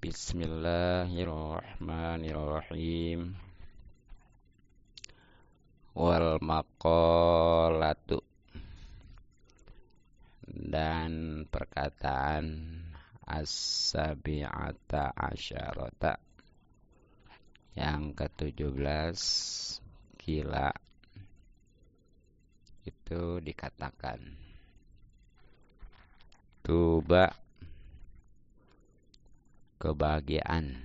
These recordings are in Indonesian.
Bismillahirrahmanirrahim. Wal maqalatu, dan perkataan as-sabi'ata asyarata, yang ke-17, kila, itu dikatakan tuba, kebahagiaan,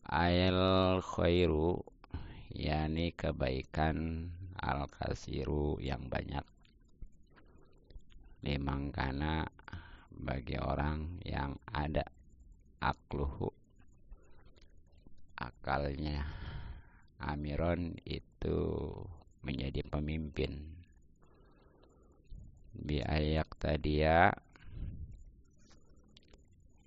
ail khairu, yakni kebaikan, al kasiru, yang banyak, limangkana, bagi orang yang ada akluhu, akalnya, amiron, itu menjadi pemimpin, biayak tadia,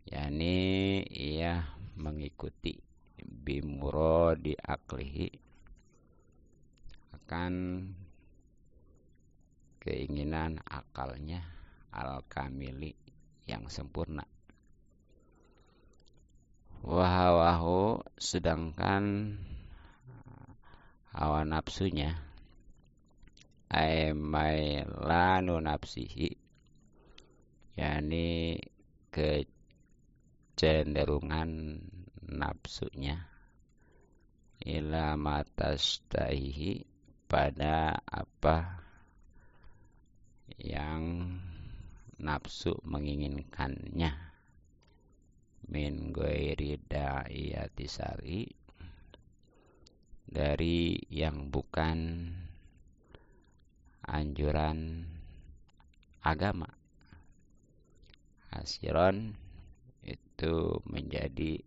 yakni ia mengikuti, bimurodi aklihi, akan keinginan akalnya, al kamili, yang sempurna. Wahawahu, sedangkan hawa nafsunya, mailanu nafsihi, yakni kecenderungan nafsunya, ila matastahihi, pada apa yang nafsu menginginkannya, min ghairi da'iyati syar'i, dari yang bukan anjuran agama. Hasiron, itu menjadi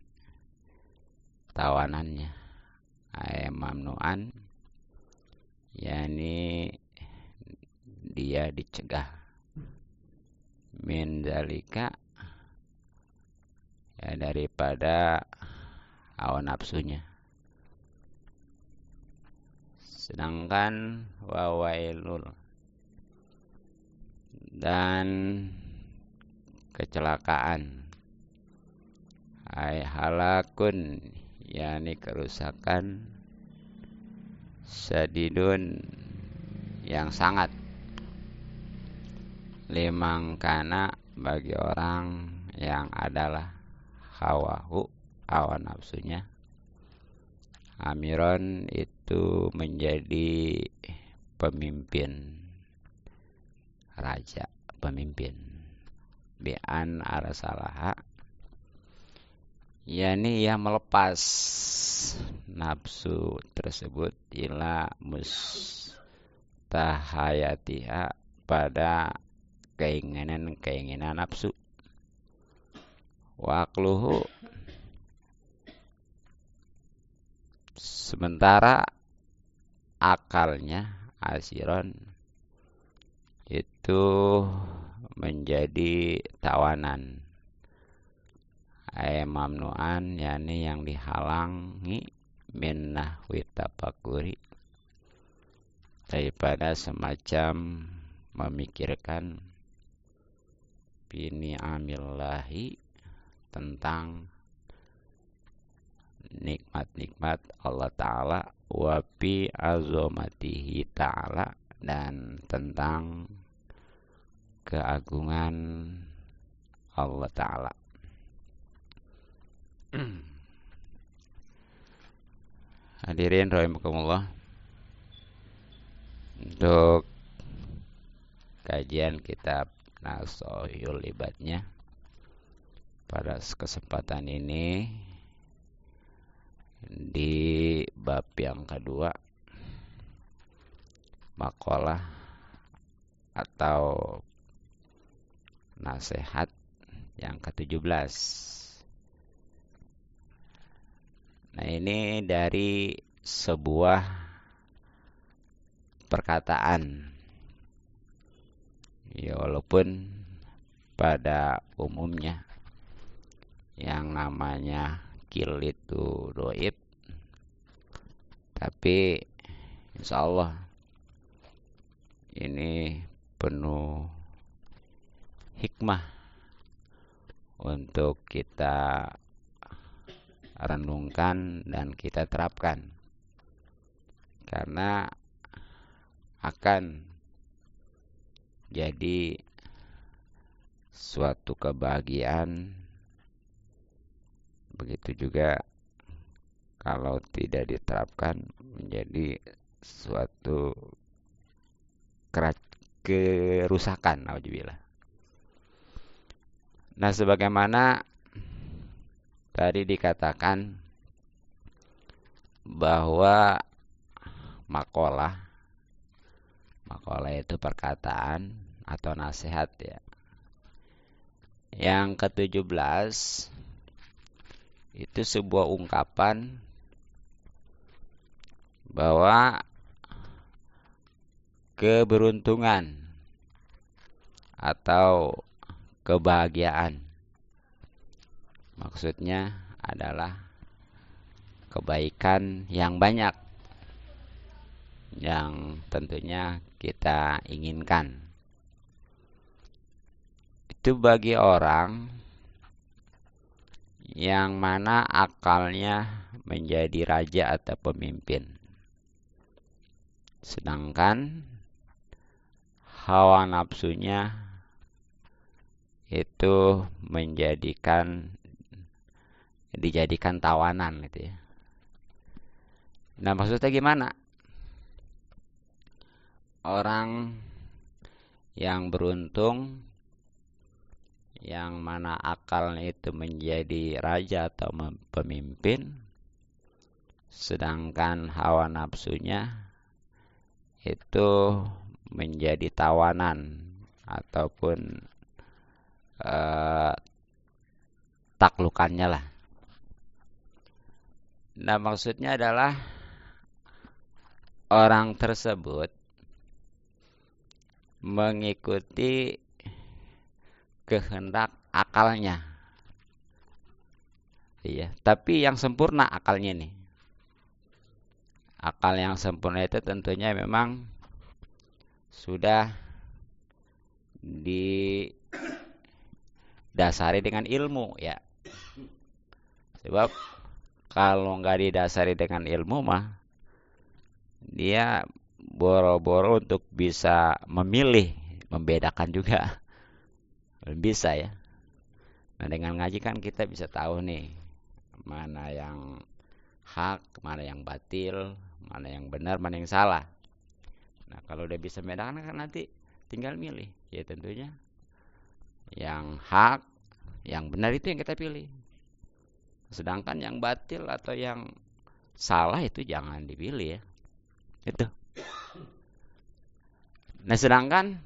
tawanannya, mamnuan, yakni dia dicegah, min zalika, ya daripada hawa nafsunya. Sedangkan wawailul, dan kecelakaan, halakun, yakni kerusakan, sadidun, yang sangat, limangkana, bagi orang yang adalah hawahu, hawa nafsunya, amiron, itu menjadi pemimpin, raja, pemimpin, bi'an arsalaha, yakni ia melepas nafsu tersebut, ila mustahayatiha, pada keinginan nafsu. Waqluhu, sementara akalnya, asiron, itu menjadi tawanan, mamnuan, yakni yang dihalangi, min nahwi tafakuri, daripada semacam memikirkan, bini'amillahi, tentang nikmat-nikmat Allah Ta'ala, wa bi azomatihi Ta'ala, dan tentang keagungan Allah Ta'ala. Hadirin rahimakumullah, untuk kajian kitab Nashihul Ibadnya pada kesempatan ini, di bab yang kedua, maqalah atau nasihat yang ke-17. Nah, ini dari sebuah perkataan, ya walaupun pada umumnya yang namanya kil itu doib, tapi insya Allah ini penuh hikmah untuk kita renungkan dan kita terapkan, karena akan jadi suatu kebahagiaan. Begitu juga kalau tidak diterapkan menjadi suatu kerusakan, nauzubillah. Nah, sebagaimana tadi dikatakan bahwa maqalah itu perkataan atau nasihat ya. Yang ke-17 itu sebuah ungkapan bahwa keberuntungan atau kebahagiaan maksudnya adalah kebaikan yang banyak yang tentunya kita inginkan. Itu bagi orang yang mana akalnya menjadi raja atau pemimpin, sedangkan hawa nafsunya itu dijadikan tawanan gitu ya. Nah, maksudnya gimana? Orang yang beruntung yang mana akalnya itu menjadi raja atau pemimpin, sedangkan hawa nafsunya itu menjadi tawanan ataupun taklukannya lah. Nah, maksudnya adalah orang tersebut mengikuti kehendak akalnya. Iya, tapi yang sempurna akalnya nih. Akal yang sempurna itu tentunya memang sudah didasari dengan ilmu ya. Sebab kalau nggak didasari dengan ilmu mah dia boro-boro untuk bisa memilih, membedakan juga belum bisa ya. Nah, dengan ngaji kan kita bisa tahu nih mana yang hak, mana yang batil, mana yang benar, mana yang salah. Nah, kalau udah bisa membedakan kan nanti tinggal milih. Ya tentunya yang hak, yang benar itu yang kita pilih. Sedangkan yang batil atau yang salah itu jangan dipilih ya. Itu. Nah, sedangkan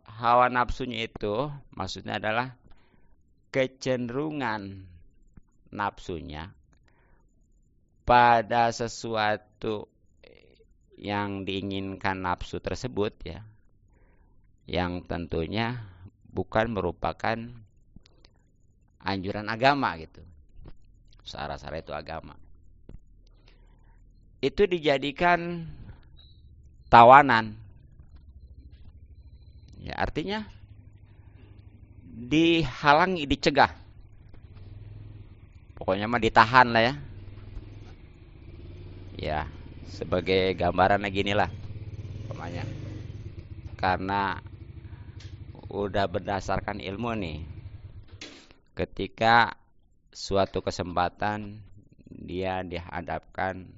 hawa nafsunya itu maksudnya adalah kecenderungan nafsunya pada sesuatu yang diinginkan nafsu tersebut ya, yang tentunya bukan merupakan anjuran agama gitu. Sara-sara itu agama. Itu dijadikan tawanan. Ya, artinya dihalangi, dicegah. Pokoknya mah ditahan lah ya. Ya, sebagai gambarannya ginilah. Pokoknya karena udah berdasarkan ilmu nih. Ketika suatu kesempatan dia dihadapkan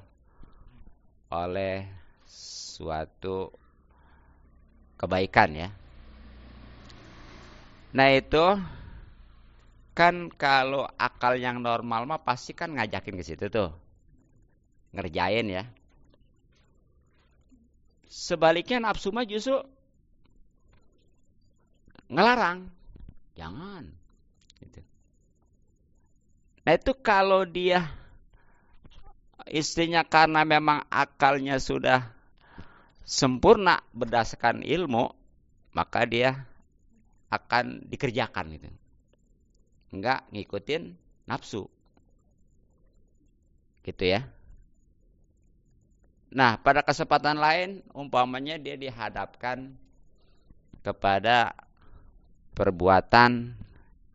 oleh suatu kebaikan ya. Nah, itu kan kalau akal yang normal mah pasti kan ngajakin ke situ tuh. Ngerjain ya. Sebaliknya nafsu mah justru ngelarang. Jangan. Gitu. Nah, itu kalau dia istrinya karena memang akalnya sudah sempurna berdasarkan ilmu, maka dia akan dikerjakan gitu. Enggak ngikutin nafsu. Gitu ya. Nah, pada kesempatan lain umpamanya dia dihadapkan kepada perbuatan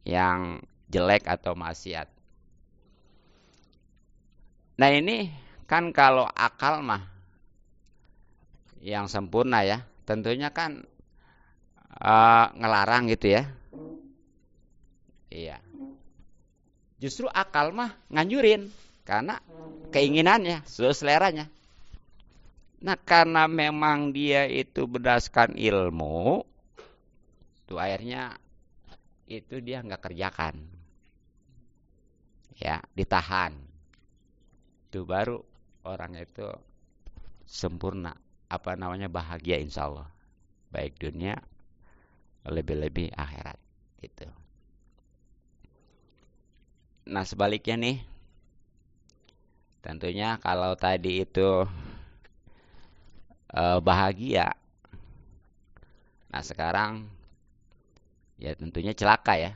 yang jelek atau maksiat. Nah ini kan kalau akal mah yang sempurna ya, tentunya kan ngelarang gitu ya. Iya. Justru akal mah nganjurin karena keinginannya, sesuai seleranya. Nah karena memang dia itu berdasarkan ilmu, tuh akhirnya itu dia nggak kerjakan, ya ditahan. Itu baru orang itu sempurna, apa namanya, bahagia insya Allah, baik dunia lebih-lebih akhirat gitu. Nah sebaliknya nih, tentunya kalau tadi itu bahagia, nah sekarang ya tentunya celaka ya.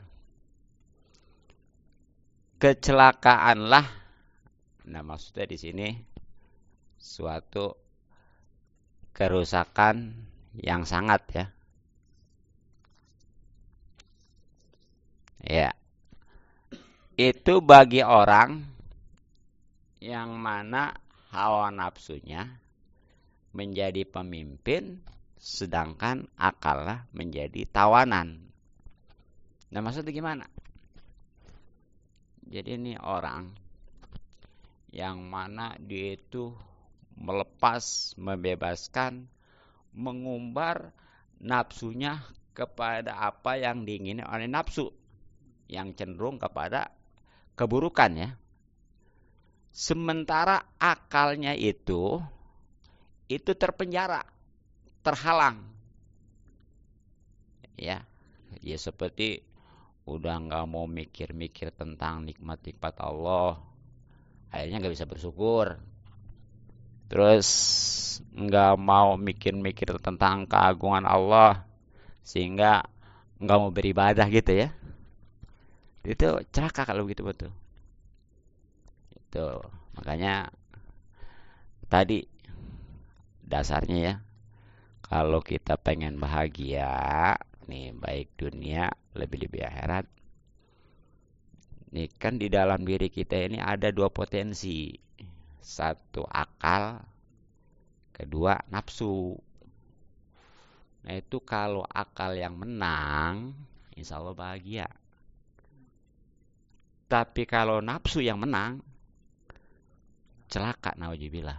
Kecelakaanlah, nah maksudnya di sini suatu kerusakan yang sangat ya. Ya, itu bagi orang yang mana hawa nafsunya menjadi pemimpin, sedangkan akalnya menjadi tawanan. Nah maksudnya gimana? Jadi ini orang yang mana dia itu melepas, membebaskan, mengumbar nafsunya kepada apa yang diingini oleh nafsu, yang cenderung kepada keburukan ya. Sementara akalnya itu terpenjara, terhalang. Ya, ya seperti udah nggak mau mikir-mikir tentang nikmat-nikmat Allah, akhirnya nggak bisa bersyukur. Terus nggak mau mikir-mikir tentang keagungan Allah, sehingga nggak mau beribadah gitu ya. Itu celaka kalau begitu betul. Itu makanya tadi dasarnya ya, kalau kita pengen bahagia nih, baik dunia lebih-lebih akhirat, nih kan di dalam diri kita ini ada dua potensi. Satu akal, kedua nafsu. Nah itu kalau akal yang menang, insya Allah bahagia. Tapi kalau nafsu yang menang, celaka nauzubillah.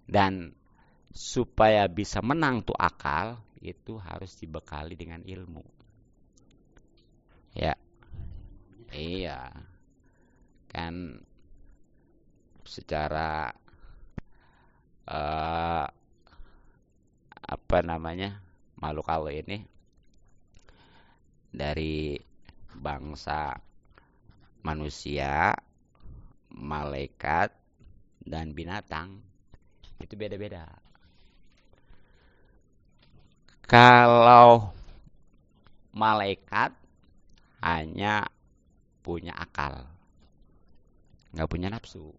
Dan supaya bisa menang tuh akal, itu harus dibekali dengan ilmu. Ya, iya. Kan secara apa namanya, makhluk Allah ini dari bangsa manusia, malaikat, dan binatang itu beda-beda. Kalau malaikat hanya punya akal, nggak punya nafsu.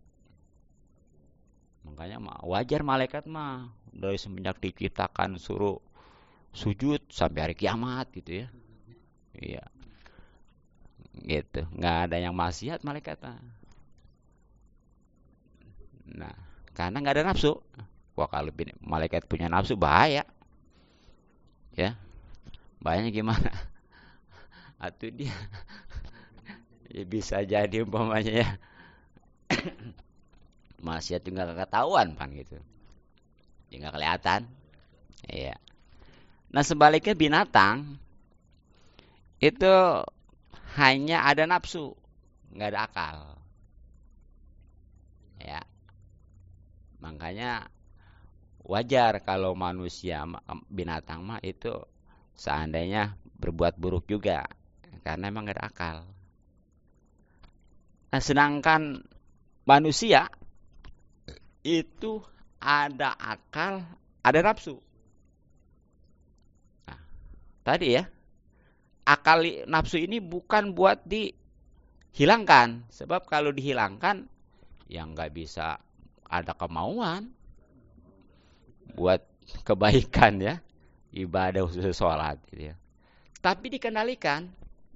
Makanya wajar malaikat mah dari semenjak diciptakan suruh sujud sampai hari kiamat gitu ya. Iya, gitu. Nggak ada yang maksiat malaikat. Nah, karena nggak ada nafsu. Wah kalau malaikat punya nafsu bahaya, ya. Bahayanya gimana? Atau dia ya bisa jadi umpamanya ya maksiat juga nggak ketahuan kan gitu, ya nggak kelihatan. Iya. Nah sebaliknya binatang itu hanya ada nafsu, nggak ada akal. Ya, makanya wajar kalau manusia, binatang mah itu seandainya berbuat buruk juga, karena emang nggak ada akal. Nah sedangkan manusia itu ada akal, ada nafsu. Nah, tadi ya, akal nafsu ini bukan buat dihilangkan, sebab kalau dihilangkan ya nggak bisa ada kemauan buat kebaikan ya, ibadah khusus sholat gitu ya. Tapi dikendalikan.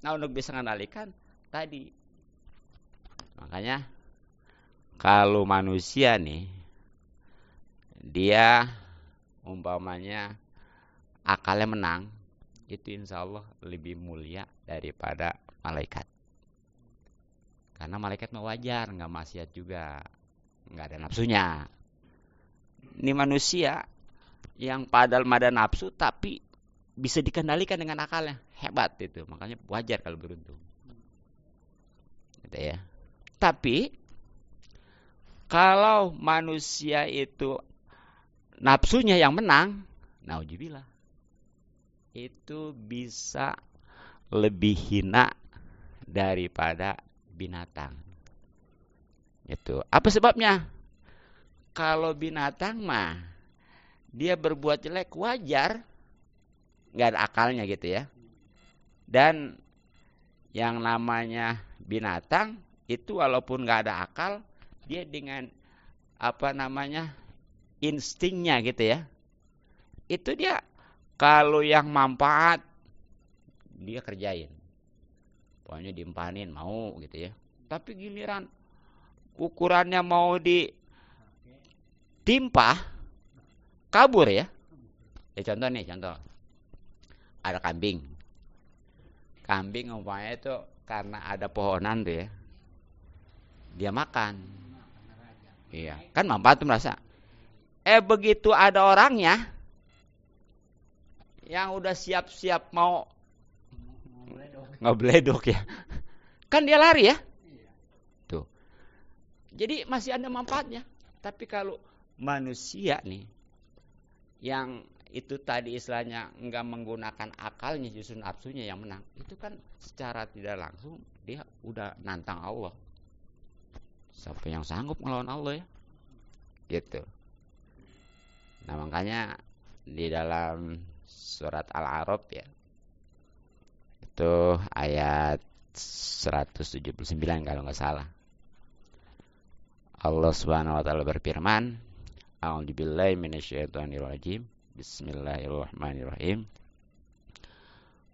Nah, untuk bisa mengendalikan tadi. Makanya kalau manusia nih, dia umpamanya akalnya menang, itu insya Allah lebih mulia daripada malaikat. Karena malaikat mah wajar, nggak maksiat juga, nggak ada nafsunya. Ini manusia yang padahal ada nafsu tapi bisa dikendalikan dengan akalnya, hebat itu. Makanya wajar kalau beruntung. Gitu ya. Tapi kalau manusia itu nafsunya yang menang, naudzubillah, itu bisa lebih hina daripada binatang. Itu. Apa sebabnya? Kalau binatang mah dia berbuat jelek wajar, nggak ada akalnya gitu ya. Dan yang namanya binatang itu walaupun nggak ada akal, dia dengan instingnya gitu ya. Itu dia kalau yang manfaat dia kerjain. Pokoknya diempanin mau gitu ya. Tapi giliran ukurannya mau ditimpa, kabur ya. Contoh. Ada kambing. Kambing umpamanya itu karena ada pohonan tuh ya. Dia makan. Iya, kan manfaat tuh merasa. Begitu ada orangnya yang udah siap-siap mau ngebledok ya. Kan dia lari ya. Tuh. Jadi masih ada manfaatnya. Tapi kalau manusia nih yang itu tadi istilahnya enggak menggunakan akalnya, justru nafsunya yang menang. Itu kan secara tidak langsung dia udah nantang Allah. Siapa yang sanggup melawan Allah ya? Gitu. Nah, makanya di dalam surat Al-A'raf ya, itu ayat 179 kalau nggak salah. Allah Subhanahu wa taala berfirman, A'udzubillahi minasyaitonirrajim. Bismillahirrahmanirrahim.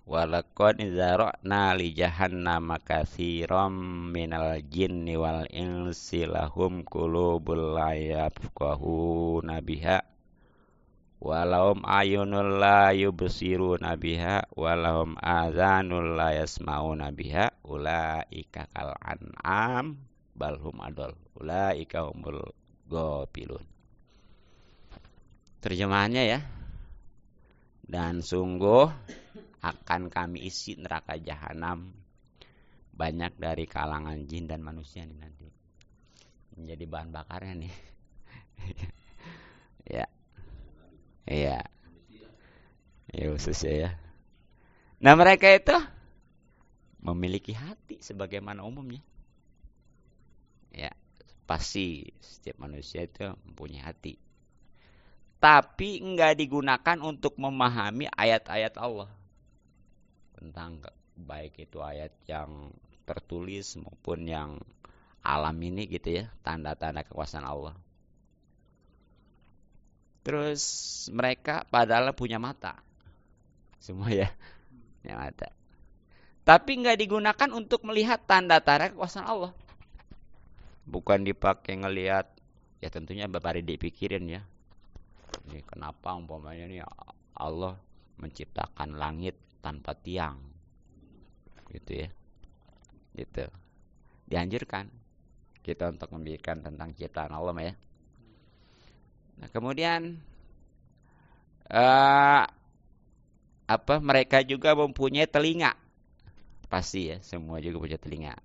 Walaqad zara'na li jahannama katsiran minal jinni wal insi lahum qulubul la yafqahuna biha walahum ayunul la yubsiruna biha walahum adzanul la yasmauna biha ulaika kal an'am balhum adol ulaika humul ghafilun. Terjemahannya ya. Dan sungguh akan kami isi neraka jahanam banyak dari kalangan jin dan manusia nih nanti. Menjadi bahan bakarnya nih. Ya. Iya. Ya khususnya ya. Nah, mereka itu memiliki hati sebagaimana umumnya. Ya, pasti setiap manusia itu mempunyai hati. Tapi enggak digunakan untuk memahami ayat-ayat Allah. Tentang baik itu ayat yang tertulis maupun yang alam ini gitu ya, tanda-tanda kekuasaan Allah. Terus mereka padahal punya mata. Semua ya, punya mata. Tapi enggak digunakan untuk melihat tanda-tanda kekuasaan Allah. Bukan dipakai ngelihat, ya tentunya baru dipikirin ya. Ini kenapa umpamanya nih Allah menciptakan langit tanpa tiang, gitu ya, gitu. Dianjurkan kita untuk memikirkan tentang ciptaan Allah ya. Nah, kemudian mereka juga mempunyai telinga, pasti ya, semua juga punya telinga.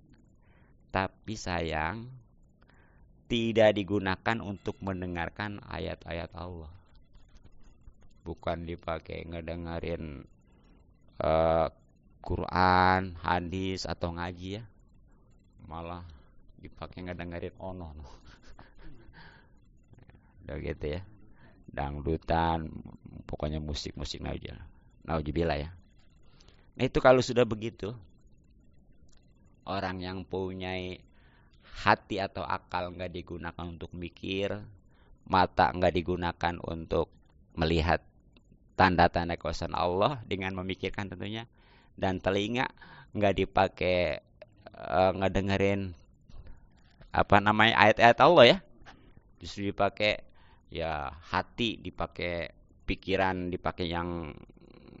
Tapi sayang tidak digunakan untuk mendengarkan ayat-ayat Allah. Bukan dipakai ngedengerin Quran, hadis atau ngaji ya. Malah dipakai ngedengerin ono. Udah gitu ya. Dangdutan, pokoknya musik-musik aja. Nauzubillah ya. Nah, itu kalau sudah begitu, orang yang punya hati atau akal nggak digunakan untuk mikir, mata nggak digunakan untuk melihat tanda-tanda kekuasaan Allah dengan memikirkan tentunya, dan telinga nggak dipakai ngedengerin apa namanya ayat-ayat Allah ya, justru dipakai ya hati, dipakai pikiran, dipakai yang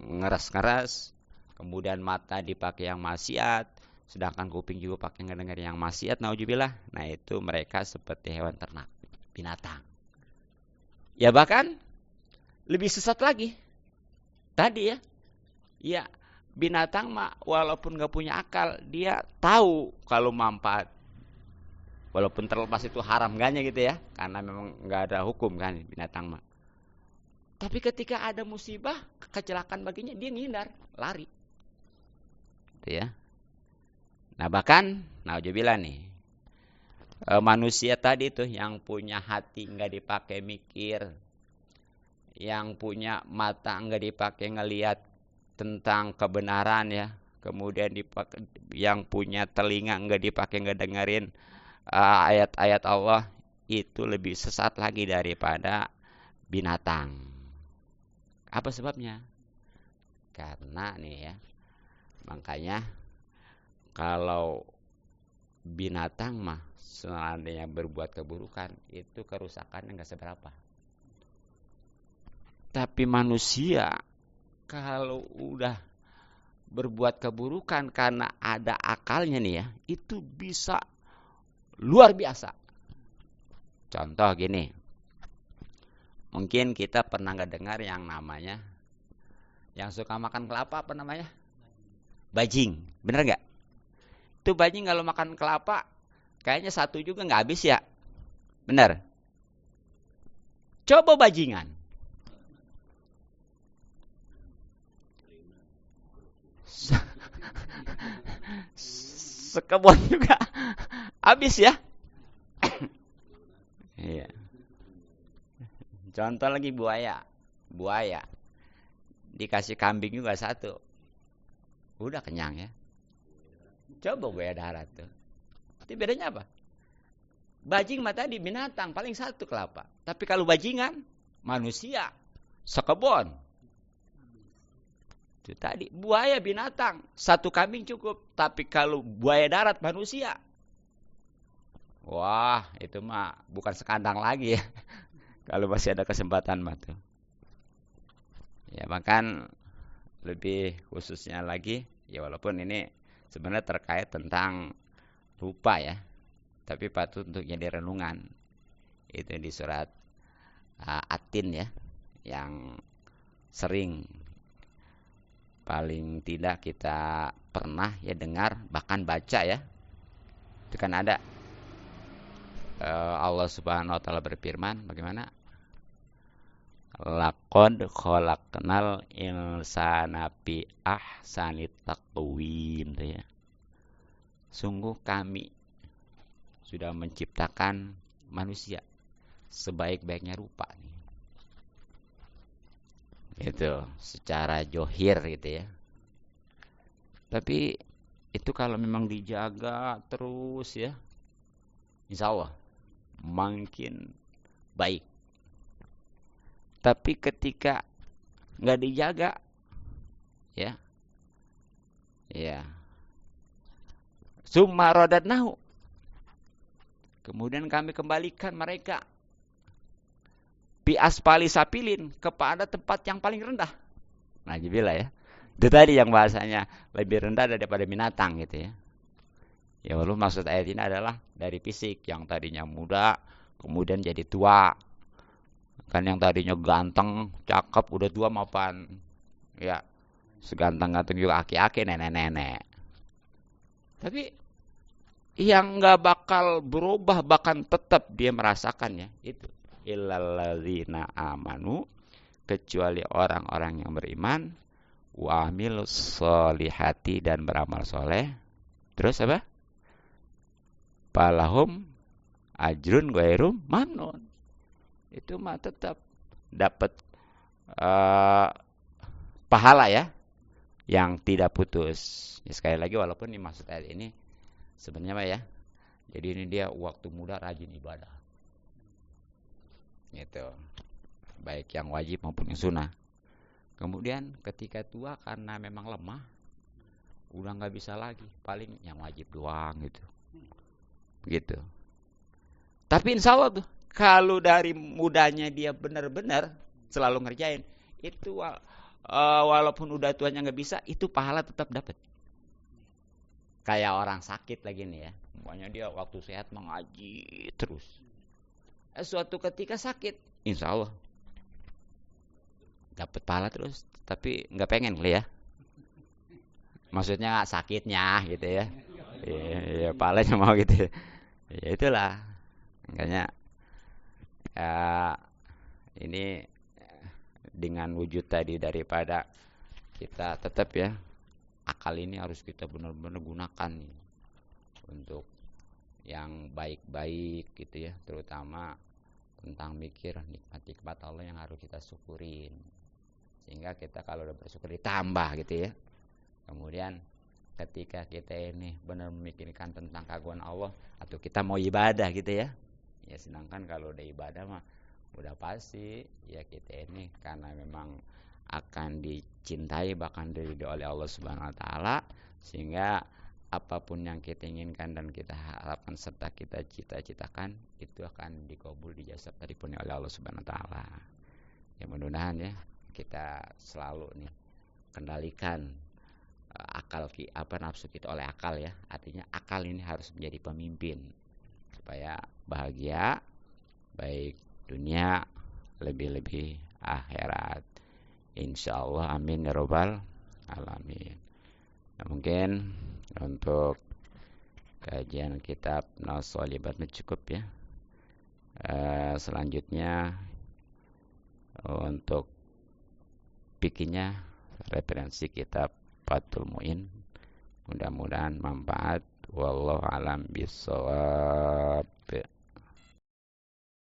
ngeres-ngeres, kemudian mata dipakai yang maksiat, sedangkan kuping juga pakai ngedenger yang maksiat, naudzubillah. Nah itu mereka seperti hewan ternak, binatang. Ya bahkan lebih sesat lagi tadi ya. Ya binatang mah walaupun nggak punya akal, dia tahu kalau manfaat, walaupun terlepas itu haram gaknya gitu ya, karena memang nggak ada hukum kan binatang mah. Tapi ketika ada musibah, kecelakaan baginya, dia ngindar, lari. Gitu ya. Nah bahkan, naudzubillah nih, manusia tadi tuh yang punya hati nggak dipakai mikir, yang punya mata nggak dipakai ngelihat tentang kebenaran ya, kemudian dipakai, yang punya telinga nggak dipakai ngedengerin ayat-ayat Allah, itu lebih sesat lagi daripada binatang. Apa sebabnya? Karena nih ya, makanya kalau binatang mah seandainya berbuat keburukan, itu kerusakannya nggak seberapa. Tapi manusia kalau udah berbuat keburukan karena ada akalnya nih ya, itu bisa luar biasa. Contoh gini, mungkin kita pernah nggak dengar yang namanya, yang suka makan kelapa apa namanya? Bajing, bener nggak? Itu bajing kalau makan kelapa, kayaknya satu juga nggak habis ya, bener? Coba bajingan, sekebun juga habis ya. Iya. Contoh lagi buaya, buaya dikasih kambing juga satu, udah kenyang ya. Coba buaya darat tuh. Itu bedanya apa? Bajing mah tadi binatang paling satu kelapa. Tapi kalau bajingan manusia sekebon. Itu tadi buaya binatang satu kambing cukup. Tapi kalau buaya darat manusia, wah itu mah bukan sekandang lagi ya. Kalau masih ada kesempatan mah tuh. Ya bahkan lebih khususnya lagi, ya walaupun ini sebenarnya terkait tentang rupa ya, tapi patut untuk jadi renungan. Itu di surat At-Tin ya, yang sering paling tidak kita pernah ya dengar, bahkan baca ya. Itu kan ada Allah Subhanahu wa taala berfirman bagaimana? Laqad khalaqnal insana fi ahsani taqwim ya. Sungguh kami sudah menciptakan manusia sebaik-baiknya rupa nih. Itu secara johir gitu ya. Tapi itu kalau memang dijaga terus ya, insya Allah makin baik. Tapi ketika nggak dijaga, ya, ya, summa radadnahu, kemudian kami kembalikan mereka bi asfali sapilin, kepada tempat yang paling rendah. Nah, jibilah ya. Itu tadi yang bahasanya lebih rendah daripada binatang gitu ya. Ya walaupun maksud ayat ini adalah dari fisik, yang tadinya muda kemudian jadi tua. Kan yang tadinya ganteng, cakep, udah tua mapan ya seganteng-ganteng juga aki-aki, nenek-nenek. Tapi yang nggak bakal berubah, bahkan tetap dia merasakannya itu illalladzina amanu, kecuali orang-orang yang beriman, wa amilus solihati, dan beramal soleh. Terus apa? Palahum ajrun ghairu mamnun. Itu mah tetap dapat pahala ya, yang tidak putus. Ya, sekali lagi walaupun ini maksud ayat ini sebenarnya Pak ya, jadi ini dia waktu muda rajin ibadah gitu, baik yang wajib maupun yang sunnah. Kemudian ketika tua karena memang lemah, udah nggak bisa lagi, paling yang wajib doang gitu. Gitu. Tapi insya Allah tuh, kalau dari mudanya dia benar-benar selalu ngerjain, itu walaupun udah tuanya nggak bisa, itu pahala tetap dapat. Kayak orang sakit lagi nih ya, pokoknya dia waktu sehat mengaji terus. Suatu ketika sakit, insya Allah dapat pahala terus, tapi nggak pengen kali ya. Maksudnya nggak sakitnya gitu ya. Iya, pahalanya mau gitu. Ya itulah. Makanya ya, ini dengan wujud tadi daripada kita tetap ya, akal ini harus kita benar-benar gunakan nih untuk yang baik-baik gitu ya, terutama tentang mikir nikmat-nikmat Allah yang harus kita syukurin, sehingga kita kalau udah bersyukur ditambah gitu ya. Kemudian ketika kita ini benar memikirkan tentang keagungan Allah, atau kita mau ibadah gitu ya, ya sedangkan kalau udah ibadah mah udah pasti ya kita ini karena memang akan dicintai bahkan diridhoi oleh Allah Subhanahu wa taala, sehingga apapun yang kita inginkan dan kita harapkan serta kita cita-citakan itu akan dikabul, dijazab dipenuhi oleh Allah Subhanahu wa taala. Ya mudah-mudahan ya kita selalu nih kendalikan akal nafsu kita oleh akal ya. Artinya akal ini harus menjadi pemimpin supaya bahagia baik dunia lebih-lebih akhirat. Insyaallah, amin ya robbal alamin. Nah, mungkin untuk kajian kitab Nasolibat cukup ya. Selanjutnya untuk bikinnya referensi kitab Fathul Muin. Mudah-mudahan manfaat. Wallahu alam bisawab.